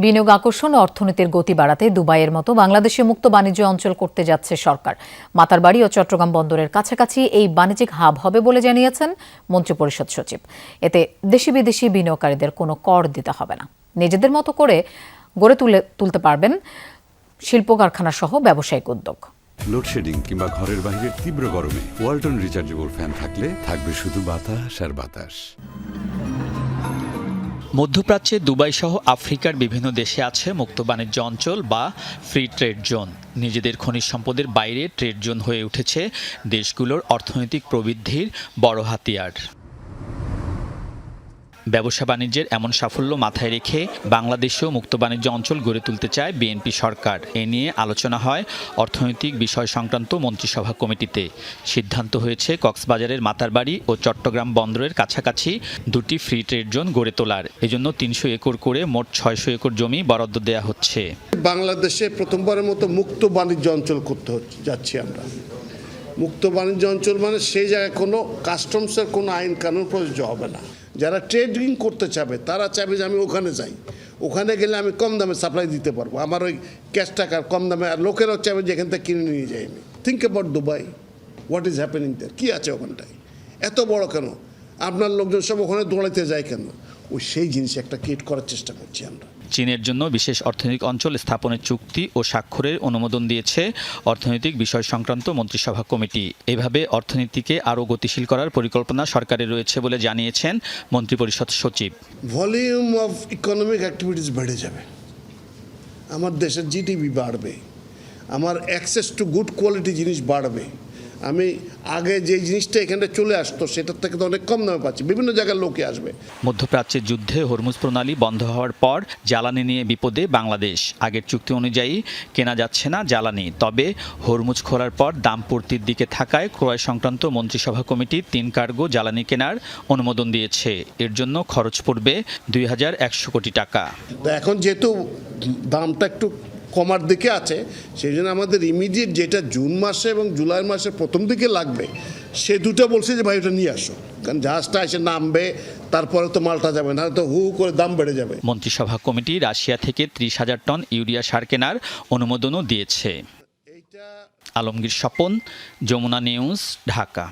বিনিয়োগ আকর্ষণ ও অর্থনীতির গতি বাড়াতে দুবাইয়ের মতো বাংলাদেশে মুক্ত বাণিজ্য অঞ্চল করতে যাচ্ছে সরকার। মাতারবাড়ি ও চট্টগ্রাম বন্দরের কাছাকাছি এই বাণিজ্যিক হাব হবে বলে জানিয়েছেন মন্ত্রিপরিষদ সচিব। এতে দেশি বিদেশি বিনিয়োগকারীদের কোনো কর দিতে হবে না। নিজেদের মতো করে গড়ে তুলতে পারবেন শিল্প কারখানা সহ ব্যবসায়িক উদ্যোগ। লোডশেডিং কিংবা ঘরের বাইরের তীব্র গরমে ওয়ালটন রিচার্জেবল ফ্যান থাকলে থাকবে শুধু বাতাস আর বাতাস। মধ্যপ্রাচ্যে দুবাই সহ আফ্রিকার বিভিন্ন দেশে আছে মুক্ত বাণিজ্য অঞ্চল বা ফ্রি ট্রেড জোন। নিজেদের খনিজ সম্পদের বাইরে ট্রেড জোন হয়ে উঠেছে দেশগুলোর অর্থনৈতিক প্রবৃদ্ধির বড় হাতিয়ার। ব্যবসা বাণিজ্যের এমন সাফল্য মাথায় রেখে বাংলাদেশেও মুক্ত বাণিজ্য অঞ্চল গড়ে তুলতে চায় বিএনপি সরকার। এ নিয়ে আলোচনা হয় অর্থনৈতিক বিষয় সংক্রান্ত মন্ত্রিসভা কমিটিতে। সিদ্ধান্ত হয়েছে কক্সবাজারের মাতারবাড়ি ও চট্টগ্রাম বন্দরের কাছাকাছি দুটি ফ্রি ট্রেড জোন গড়ে তোলার। এজন্য 300 একর করে মোট 600 একর জমি বরাদ্দ দেওয়া হচ্ছে। বাংলাদেশে প্রথমবারের মতো মুক্ত বাণিজ্য অঞ্চল করতে যাচ্ছি আমরা। মুক্ত বাণিজ্য অঞ্চল মানে সেই জায়গায় কোনো কাস্টমসের কোনো আইন কানুন প্রযোজ্য হবে না। যারা ট্রেডিং করতে চাবে তারা চাইবে যে আমি ওখানে যাই, ওখানে গেলে আমি কম দামে সাপ্লাই দিতে পারবো, আমার ওই ক্যাশ টাকার কম দামে। আর লোকেরাও চাইবে যে এখান থেকে কিনে নিয়ে যাই আমি। Think about Dubai, what is happening there, কী আছে ওখানটায়, এত বড় কেন, আপনার লোকজন সব ওখানে দৌড়াইতে যায় কেন? ওই সেই জিনিস একটা ক্রিয়েট করার চেষ্টা করছি আমরা। চীনের জন্য বিশেষ অর্থনৈতিক অঞ্চল স্থাপনের চুক্তি ও স্বাক্ষরের অনুমোদন দিয়েছে অর্থনৈতিক বিষয় সংক্রান্ত মন্ত্রিসভা কমিটি। এভাবে অর্থনীতিকে আরও গতিশীল করার পরিকল্পনা সরকারের রয়েছে বলে জানিয়েছেন মন্ত্রিপরিষদ সচিব। ভলিউম অফ ইকোনমিক অ্যাক্টিভিটিস বেড়ে যাবে, আমার দেশের জিডিপি বাড়বে, আমার অ্যাক্সেস টু গুড কোয়ালিটি জিনিস বাড়বে। আমি আগে যে জিনিসটা এখানে চলে আসতো সেটার থেকে তো অনেক কম দামে পাচ্ছি, বিভিন্ন জায়গার লোকে আসবে। মধ্যপ্রাচ্যের যুদ্ধে হরমুজ প্রণালী বন্ধ হওয়ার পর জ্বালানি নিয়ে বিপদে বাংলাদেশ। আগের চুক্তি অনুযায়ী কেনা যাচ্ছে না জ্বালানি, তবে হরমুজ খোলার পর দাম পূর্তির দিকে থাকায় ক্রয় সংক্রান্ত মন্ত্রিসভা কমিটি 3 কার্গো জ্বালানি কেনার অনুমোদন দিয়েছে। এর জন্য খরচ পড়বে 2100 কোটি টাকা। এখন যেহেতু দামটা একটু কমার দিকে আছে, সেই জন্য আমাদের ইমিডিয়েট যেটা জুন মাসে এবং জুলাই মাসের প্রথম দিকে লাগবে সে দুটো বলছে যে ভাই ওটা নিয়ে আসো, কারণ জাহাজটা এসে নামবে, তারপরে তো মালটা যাবে না, তো হু করে দাম বেড়ে যাবে। মন্ত্রিসভা কমিটি রাশিয়া থেকে 30,000 টন ইউরিয়া সার কেনার অনুমোদনও দিয়েছে। আলমগীর স্বপন, যমুনা নিউজ, ঢাকা।